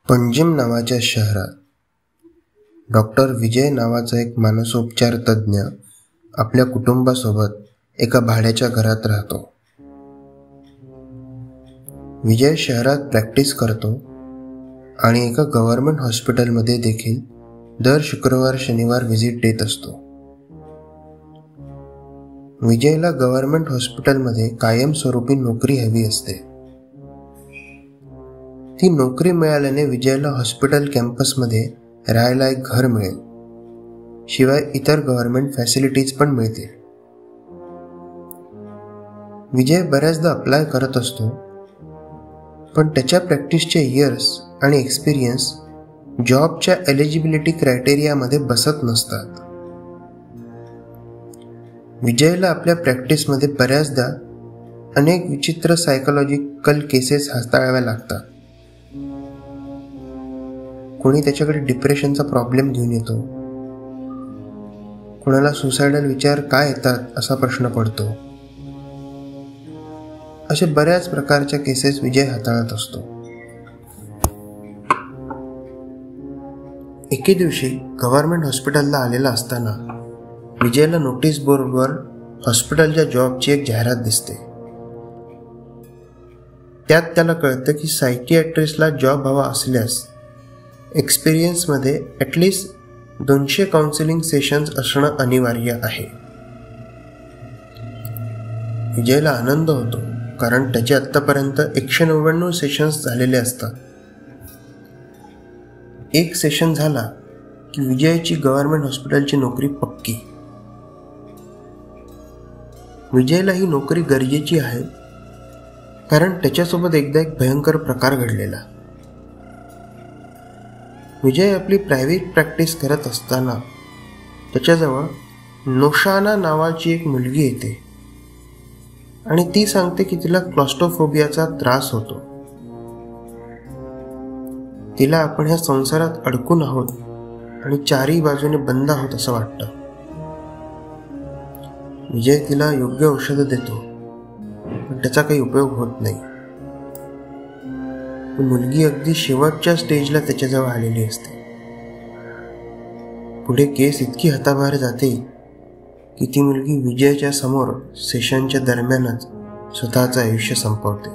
पंजिम नावाच्या शहरात डॉक्टर विजय नावाचा एक मानसोपचार तज्ज्ञ आपल्या कुटुंबासोबत एका भाड्याच्या घरात राहतो. विजय शहरात प्रॅक्टिस करतो आणि एका गव्हर्नमेंट हॉस्पिटलमध्ये देखील दर शुक्रवार शनिवार व्हिजिट देत असतो. विजयला गव्हर्नमेंट हॉस्पिटलमध्ये कायमस्वरूपी नोकरी हवी असते. ती नोकरी मिळाल्याने विजयला हॉस्पिटल कॅम्पसमध्ये राहायला एक घर मिळेल, शिवाय इतर गव्हर्नमेंट फॅसिलिटीज पण मिळतील. विजय बऱ्याचदा अप्लाय करत असतो, पण त्याच्या प्रॅक्टिसचे इयर्स आणि एक्सपिरियन्स जॉबच्या एलिजिबिलिटी क्रायटेरियामध्ये बसत नसतात. विजयला आपल्या प्रॅक्टिसमध्ये बऱ्याचदा अनेक विचित्र सायकोलॉजिकल केसेस हाताळाव्या लागतात. कोणी त्याच्याकडे डिप्रेशनचा प्रॉब्लेम घेऊन येतो, कोणाला सुसायडल विचार का येतात असा प्रश्न पडतो. अशा बऱ्याच प्रकारच्या केसेस विजय हाताळत असतो. एके दिवशी गव्हर्नमेंट हॉस्पिटलला आलेला असताना विजयला नोटीस बोर्डवर हॉस्पिटलच्या जॉबची एक जाहिरात दिसते. त्यात त्याला कळतं की सायकियाट्रिस्टला जॉब हवा असल्यास एक्सपिरियन्समध्ये ॲटलिस्ट 200 काउन्सिलिंग सेशन्स असणं अनिवार्य आहे. विजयला आनंद होतो, कारण त्याचे आत्तापर्यंत 199 सेशन्स झालेले असतात. एक सेशन झाला की विजयची गव्हर्नमेंट हॉस्पिटलची नोकरी पक्की. विजयला ही नोकरी गरजेची आहे, कारण त्याच्यासोबत एकदा एक भयंकर प्रकार घडलेला. विजय आपली प्रायव्हेट प्रॅक्टिस करत असताना त्याच्याजवळ नोशाना नावाची एक मुलगी येते आणि ती सांगते की तिला क्लॉस्ट्रोफोबियाचा त्रास होतो. तिला आपण ह्या संसारात अडकून आहोत आणि चारही बाजूने बंद आहोत असं वाटतं. विजय तिला योग्य औषधं देतो, पण त्याचा काही उपयोग होत नाही. मुलगी अगदी शेवटच्या स्टेजला त्याच्याजवळ आलेली असते. पुढे केस इतकी हाताबाहेर जाते की ती मुलगी विजयच्या समोर सेशनच्या दरम्यानच स्वतःचं आयुष्य संपवते.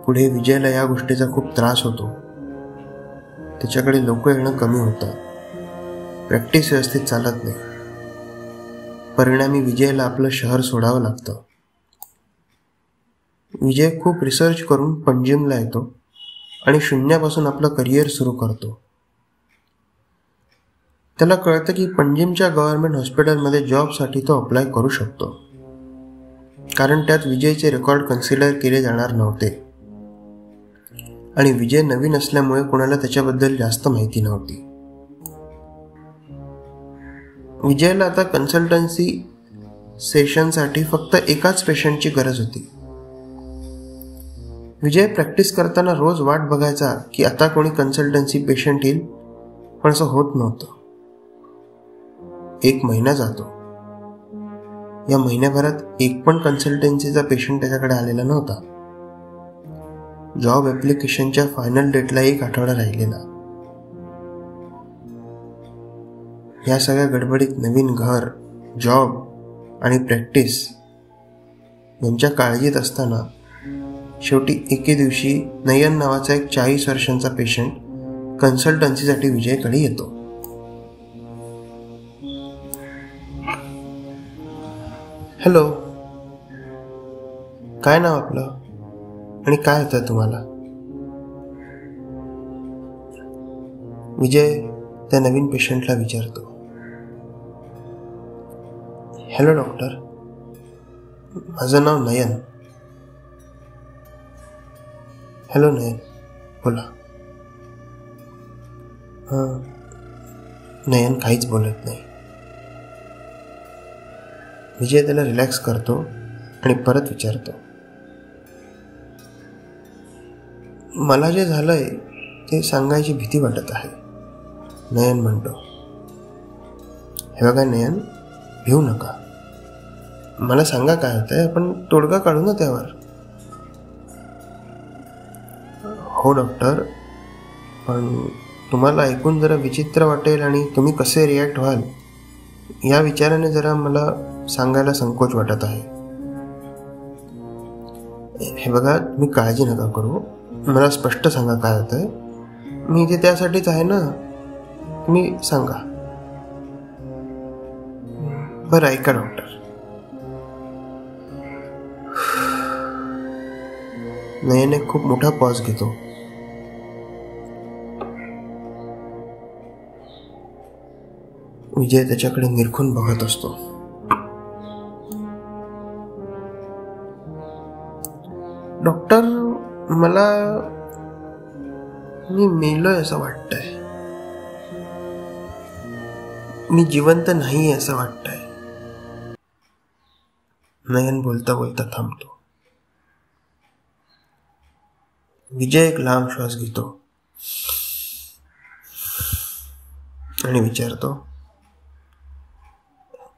पुढे विजयला या गोष्टीचा खूप त्रास होतो. त्याच्याकडे लोक येणं कमी होतं, प्रॅक्टिस व्यवस्थित चालत नाही. परिणामी विजयला आपलं शहर सोडावं लागतं. विजय खूप रिसर्च करून पंजिमला येतो आणि शून्यापासून आपलं करिअर सुरू करतो. त्याला कळतं की पंजिमच्या गव्हर्नमेंट हॉस्पिटलमध्ये जॉबसाठी तो अप्लाय करू शकतो, कारण त्यात विजयचे रेकॉर्ड कन्सिडर केले जाणार नव्हते आणि विजय नवीन असल्यामुळे कोणाला त्याच्याबद्दल जास्त माहिती नव्हती. विजयला आता कन्सल्टन्सी सेशनसाठी फक्त एकाच पेशंटची गरज होती. विजय प्रॅक्टिस करताना रोज वाट बघायचा की आता कोणी कन्सल्टन्सी पेशंट येईल, पण असं होत नव्हतं. एक महिना जातो. या महिन्याभरात एक पण कन्सल्टन्सीचा पेशंट त्याच्याकडे आलेला नव्हता. जॉब ॲप्लिकेशनच्या फायनल डेटला एक आठवडा राहिलेला. या सगळ्या गडबडीत नवीन घर, जॉब आणि प्रॅक्टिस यांच्या काळजीत असताना शेवटी एके दिवशी नयन नावाचा एक 40 वर्षांचा पेशंट कन्सल्टन्सीसाठी विजयकडे येतो. हॅलो, काय नाव आपलं आणि काय होतं तुम्हाला? विजय त्या नवीन पेशंटला विचारतो. हॅलो डॉक्टर, माझं नाव नयन. हॅलो नयन, बोला. नयन काहीच बोलत नाही. विजय त्याला रिलॅक्स करतो आणि परत विचारतो. मला जे झालंय ते सांगायची भीती वाटत आहे, नयन म्हणतो. हे बघा नयन, भिवू नका. मला सांगा काय होतंय, आपण तोडगा काढू ना त्यावर. हो डॉक्टर, पण तुम्हाला ऐकून जरा विचित्र वाटेल आणि तुम्ही कसे रिॲक्ट व्हाल या विचाराने जरा मला सांगायला संकोच वाटत आहे. हे बघा, तुम्ही काळजी नका करू. मला स्पष्ट सांगा काय होतंय. मी इथे त्यासाठीच आहे ना. तुम्ही सांगा. बरं ऐका डॉक्टर. नयन एक खूप मोठा पॉज घेतो. विजय त्याच्याकडे निरखून बघत असतो. डॉक्टर, मला मी मेलोय असं वाटतंय. मी जिवंत नाही असं वाटतंय. नयन बोलता बोलता थांबतो. विजय एक लांब श्वास घेतो आणि विचारतो,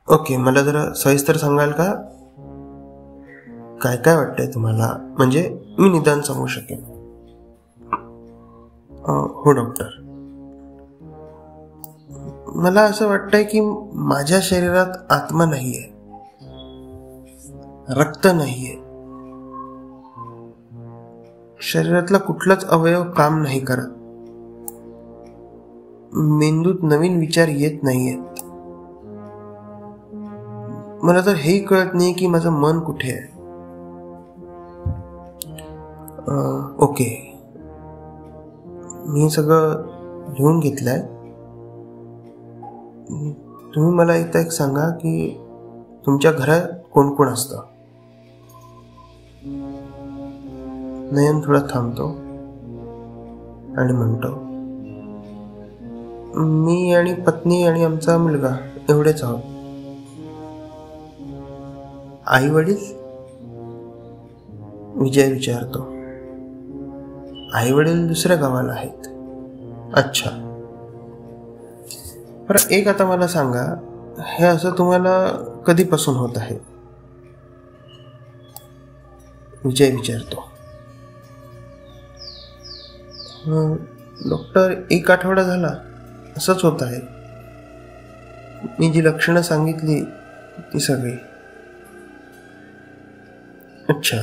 ओके, मला जरा सविस्तर सांगाल का? काय काय वाटतंय तुम्हाला, म्हणजे मी निदान सांगू शकेन. हो डॉक्टर, मला असं वाटतंय की माझ्या शरीरात आत्मा नाहीये, रक्त नाहीये, शरीरातला कुठलाच अवयव काम नाही करत, मेंदूत नवीन विचार येत नाहीयेत. मला तर हेही कळत नाही की माझं मन कुठे आहे. ओके, मी सगळं लिहून घेतलंय. तुम्ही मला एकदा एक सांगा की तुमच्या घरात कोण कोण असतं. नयन थोडा थांबतो आणि म्हणतो, मी आणि पत्नी आणि आमचा मुलगा एवढेच आहोत. आई वडील? विजय विचारतो. आई वडील दुसऱ्या गावाला आहेत. अच्छा. बरं, एक आता मला सांगा, हे असं तुम्हाला कधीपासून होत आहे? विजय विचारतो. डॉक्टर, 1 आठवडा झाला असंच होत आहे. मी जी लक्षणं सांगितली ती सगळी. अच्छा,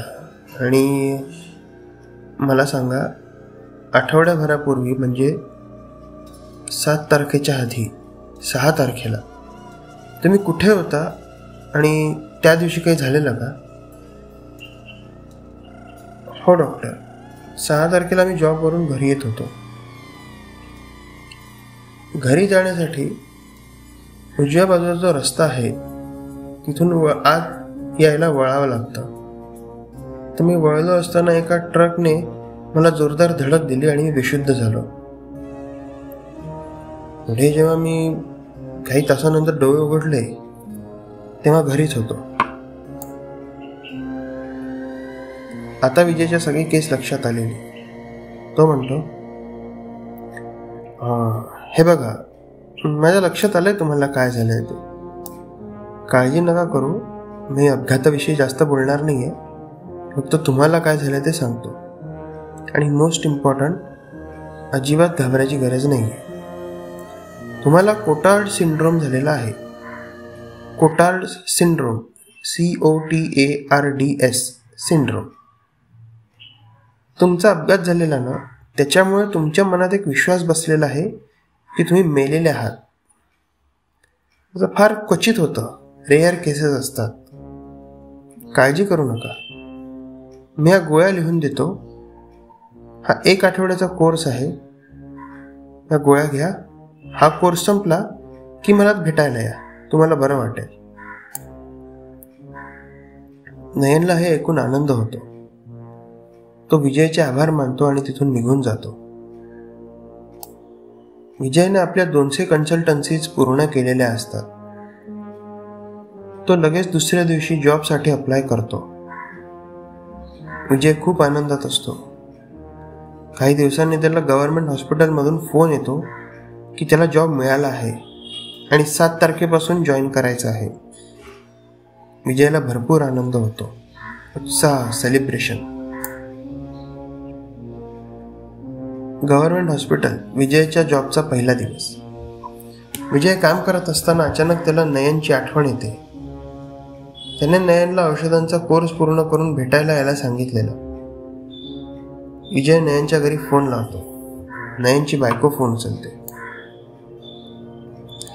आणि मला सांगा, आठवड्याभरापूर्वी म्हणजे 7 तारखेच्या आधी 6 तारखेला तुम्ही कुठे होता आणि त्या दिवशी काही झालेलं का? हो डॉक्टर, 6 तारखेला मी जॉबवरून घरी येत होतो. घरी जाण्यासाठी उजव्या बाजूचा जो रस्ता आहे तिथून आत यायला वळावं लागतं. तर मी वळलो असताना एका ट्रकने मला जोरदार धडक दिली आणि मी बेशुद्ध झालो. पुढे जेव्हा मी काही तासानंतर डोळे उघडले तेव्हा घरीच होतो. आता विजयच्या सगळी केस लक्षात आलेली. तो म्हणतो, हे बघा, माझ्या लक्षात आलंय तुम्हाला काय झालंय ते. काळजी नका करू. मी अपघाताविषयी जास्त बोलणार नाहीये. फक्त तुम्हाला काय झालंय ते सांगतो. आणि मोस्ट इम्पॉर्टंट, अजिबात घाबरायची गरज नाहीये. तुम्हाला कोटार्ड सिंड्रोम झालेला आहे. कोटार्ड सिंड्रोम, COTARDS सिंड्रोम. तुमचा अपघात झालेला ना, त्याच्यामुळे तुमच्या मनात एक विश्वास बसलेला आहे की तुम्ही मेलेले आहात. फार क्वचित होतं, रेअर केसेस असतात. काळजी करू नका. मी या गोळ्या लिहून देतो. हा 1 आठवड्याचा कोर्स आहे. या गोळ्या घ्या. हा कोर्स संपला की मला भेटायला या, तुम्हाला बरं वाटेल. नयनला हे ऐकून आनंद होतो. तो विजयचे आभार मानतो आणि तिथून निघून जातो. विजयने आपल्या 200 कन्सल्टन्सीज पूर्ण केलेल्या असतात. तो लगेच दुसऱ्या दिवशी जॉबसाठी अप्लाय करतो. विजय खूप आनंदात असतो. काही दिवसांनी त्याला गव्हर्नमेंट हॉस्पिटलमधून फोन येतो की त्याला जॉब मिळाला आहे आणि 7 तारखेपासून जॉईन करायचं आहे. विजयला भरपूर आनंद होतो. उत्साह, सेलिब्रेशन. गव्हर्नमेंट हॉस्पिटल, विजयच्या जॉबचा पहिला दिवस. विजय काम करत असताना अचानक त्याला नयनची आठवण येते. त्याने नयनला औषधांचा कोर्स पूर्ण करून भेटायला यायला सांगितलेलं. विजय नयनच्या घरी फोन लावतो. नयनची बायको फोन उचलते.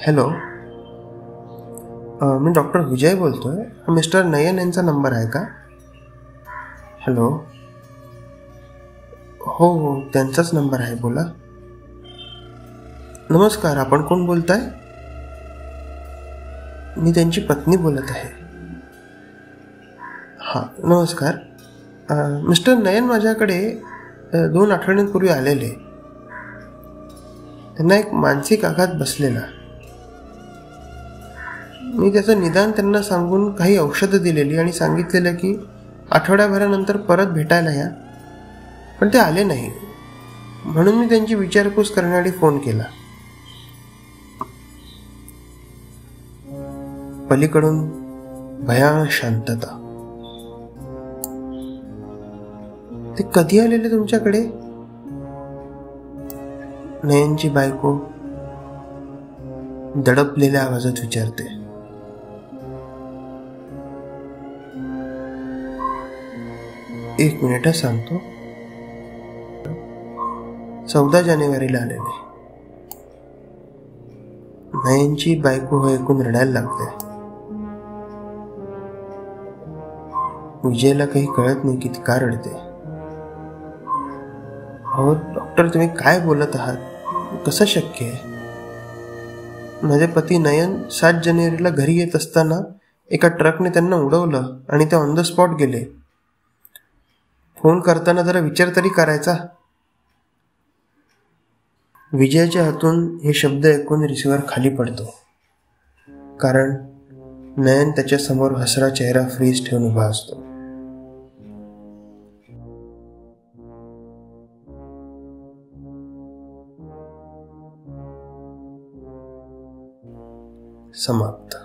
हॅलो, मी डॉक्टर विजय बोलतोय. मिस्टर नयन यांचा नंबर आहे का? हॅलो, हो हो, त्यांचाच नंबर आहे, बोला. नमस्कार, आपण कोण बोलताय? मी त्यांची पत्नी बोलत आहे. हां, नमस्कार. मिस्टर नयन माझ्याकडे 2 आठवड्यांपूर्वी आलेले. त्यांना एक मानसिक आघात बसलेला. मी त्याचं निदान त्यांना सांगून काही औषधं दिलेली आणि सांगितलेलं की आठवड्याभरानंतर परत भेटायला या, पण ते आले नाही. म्हणून मी त्यांची विचारपूस करण्यासाठी फोन केला. पलीकडून भयान शांतता. ते कधी आलेले तुमच्याकडे? नयनची बायको दडपलेल्या आवाजात विचारते. 1 मिनिट सांगतो. 14 जानेवारीला आलेले. नयनची बायको ऐकून रडायला लागते. विजयला काही कळत नाही की ती का रडते. हो डॉक्टर, तुम्ही काय बोलत आहात? कसं शक्य आहे? माझे पती नयन 7 जानेवारीला घरी येत असताना एका ट्रकने त्यांना उडवलं आणि ते ऑन द स्पॉट गेले. फोन करताना जरा विचार तरी करायचा. विजयाच्या हातून हे शब्द ऐकून रिसिव्हर खाली पडतो, कारण नयन त्याच्या समोर हसरा चेहरा फ्रीज ठेवून उभा असतो. समाप्त.